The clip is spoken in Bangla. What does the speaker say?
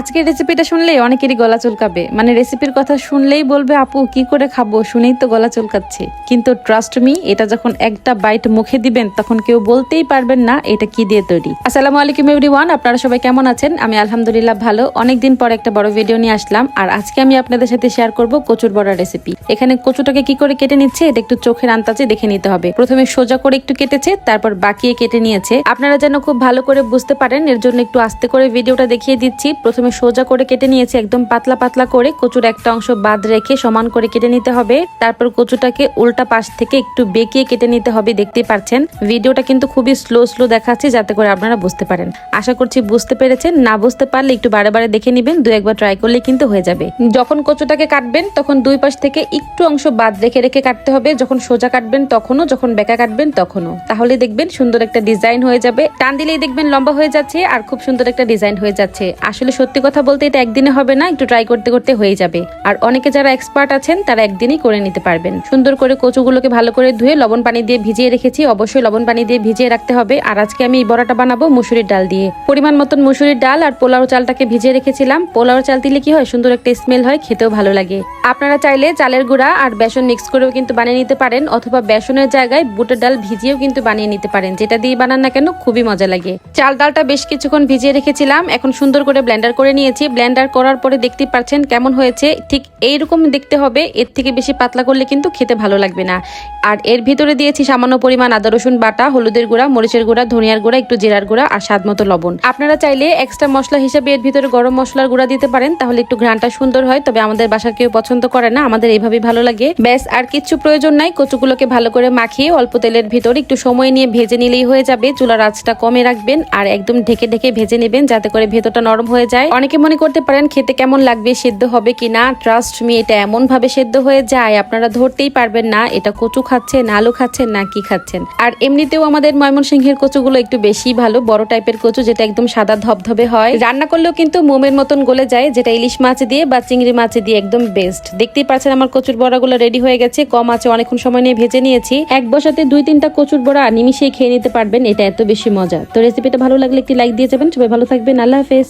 আজকের রেসিপিটা শুনলেই অনেকেরই গলা চুলকাবে, মানে রেসিপির কথা শুনলেই বলবে আপু কি করে খাবো, শুনেই তো গলা চুলকাচ্ছে। কিন্তু ট্রাস্ট মি, এটা যখন একটা বাইট মুখে দিবেন তখন কেউ বলতেই পারবেন না এটা কি দিয়ে তৈরি। আসসালামু আলাইকুম এভরিওয়ান, আপনারা সবাই কেমন আছেন? আমি আলহামদুলিল্লাহ ভালো। অনেকদিন পর একটা বড় ভিডিও নিয়ে আসলাম, আর আজকে আমি আপনাদের সাথে শেয়ার করব কচুর বড়া রেসিপি। এখানে কচুটাকে কি করে কেটে নিচ্ছে এটা একটু চোখের আন্দাজে দেখে নিতে হবে। প্রথমে সোজা করে একটু কেটেছে, তারপর বাকিয়ে কেটে নিয়েছে। আপনারা যেন খুব ভালো করে বুঝতে পারেন এর জন্য একটু আস্তে করে ভিডিওটা দেখিয়ে দিচ্ছি। প্রথমে সোজা করে কেটে নিয়েছে, একদম পাতলা পাতলা করে কচুর একটা অংশ বাদ রেখে সমান করে কেটে নিতে হবে। তারপর কচুটাকে উল্টা পাশ থেকে একটু বেঁকিয়ে কেটে নিতে হবে। দেখতেই পাচ্ছেন ভিডিওটা কিন্তু খুবই স্লো দেখাচ্ছি যাতে করে আপনারা বুঝতে পারেন। আশা করছি বুঝতে পেরেছেন। না বুঝতে পারলে একটু বারে বারে দেখে নিবেন, দু একবার ট্রাই করলে কিন্তু হয়ে যাবে। যখন কচুটাকে কাটবেন তখন দুই পাশ থেকে একটু অংশ বাদ রেখে রেখে কাটতে হবে। যখন সোজা কাটবেন তখনও, যখন বেঁকা কাটবেন তখনও। তাহলে দেখবেন সুন্দর একটা ডিজাইন হয়ে যাবে। টান দিলেই দেখবেন লম্বা হয়ে যাচ্ছে আর খুব সুন্দর একটা ডিজাইন হয়ে যাচ্ছে। আসলে সত্যি কথা বলতে এটা একদিনে হবে না, একটু ট্রাই করতে করতে হয়ে যাবে। আর অনেকে যারা এক্সপার্ট আছেন তারা একদিনই করে নিতে পারবেন। সুন্দর করে কচুগুলোকে ভালো করে ধুয়ে লবণ পানি দিয়ে ভিজিয়ে রেখেছি। অবশ্যই লবণ পানি দিয়ে ভিজিয়ে রাখতে হবে। আর আজকে আমি এই বড়াটা বানাবো মুসুরির ডাল দিয়ে। পরিমাণ মতন মুসুরির ডাল আর পোলাও চালটাকে ভিজিয়ে রেখেছিলাম। পোলাও চাল দিলে কি হয়, সুন্দর একটা স্মেল হয়, খেতেও ভালো লাগে। আপনারা চাইলে চালের গুঁড়া আর বেসন মিক্স করেও কিন্তু বানিয়ে নিতে পারেন, অথবা বেসনের জায়গায় বুটের ডাল ভিজিয়েও কিন্তু বানিয়ে নিতে পারেন। যেটা দিয়ে বানান না কেন খুবই মজা লাগে। চাল ডালটা বেশ কিছুক্ষণ ভিজিয়ে রেখেছিলাম, এখন সুন্দর করে ব্লেন্ডার করে নিয়েছি। ব্লেন্ডার করার পরে দেখতে পাচ্ছেন কেমন হয়েছে, ঠিক এইরকম দেখতে হবে। এর থেকে বেশি পাতলা করলে কিন্তু খেতে ভালো লাগবে না। আর এর ভিতরে দিয়েছি সামান্য পরিমাণ আদা রসুন বাটা, হলুদের গুঁড়া, মরিচের গুঁড়া, ধনিয়ার গুঁড়া, একটু জিরার গুঁড়া আর স্বাদ মতো লবণ। আপনারা চাইলে এক্সট্রা মশলা হিসেবে এর ভিতরে গরম মশলার গুঁড়া দিতে পারেন, তাহলে একটু ঘ্রাণটা সুন্দর হয়। তবে আমাদের বাসার কেউ পছন্দ করে না, আমাদের এইভাবেই ভালো লাগে। ব্যাস, আর কিচ্ছু প্রয়োজন নাই। কচুগুলোকে ভালো করে মাখিয়ে অল্প তেলের ভিতর একটু সময় নিয়ে ভেজে নিলেই হয়ে যাবে। চুলার আঁচটা কমে রাখবেন আর একদম ঢেকে ঢেকে ভেজে নেবেন যাতে করে ভেতরটা নরম হয়ে যায়। অনেকে মনে করতে পারেন খেতে কেমন লাগবে, সেদ্ধ হবে কিনা। ট্রাস্ট মি, এটা এমন ভাবে সেদ্ধ হয়ে যায় আপনারা ধরতেই পারবেন না এটা কচু খাচ্ছেন, আলু খাচ্ছেন না কি খাচ্ছেন। আর এমনিতেও আমাদের ময়মনসিংহের কচুগুলো একটু বেশি ভালো, বড় টাইপের কচু, যেটা একদম সাদা ধবধবে হয়। রান্না করলেও কিন্তু মোমের মতন গলে যায়, যেটা ইলিশ মাছ দিয়ে বা চিংড়ি মাছ দিয়ে একদম বেস্ট। দেখতেই পাচ্ছেন আমার কচুর বড়াগুলো রেডি হয়ে গেছে। কম আছে অনেকক্ষণ সময় নিয়ে ভেজে নিয়েছি। এক বসাতে 2-3টা কচুর বড়া নিমিশেই খেয়ে নিতে পারবেন, এটা এত বেশি মজা। তো রেসিপিটা ভালো লাগলে একটি লাইক দিয়ে যাবেন। সবাই ভালো থাকবেন, আল্লাহ হাফেজ।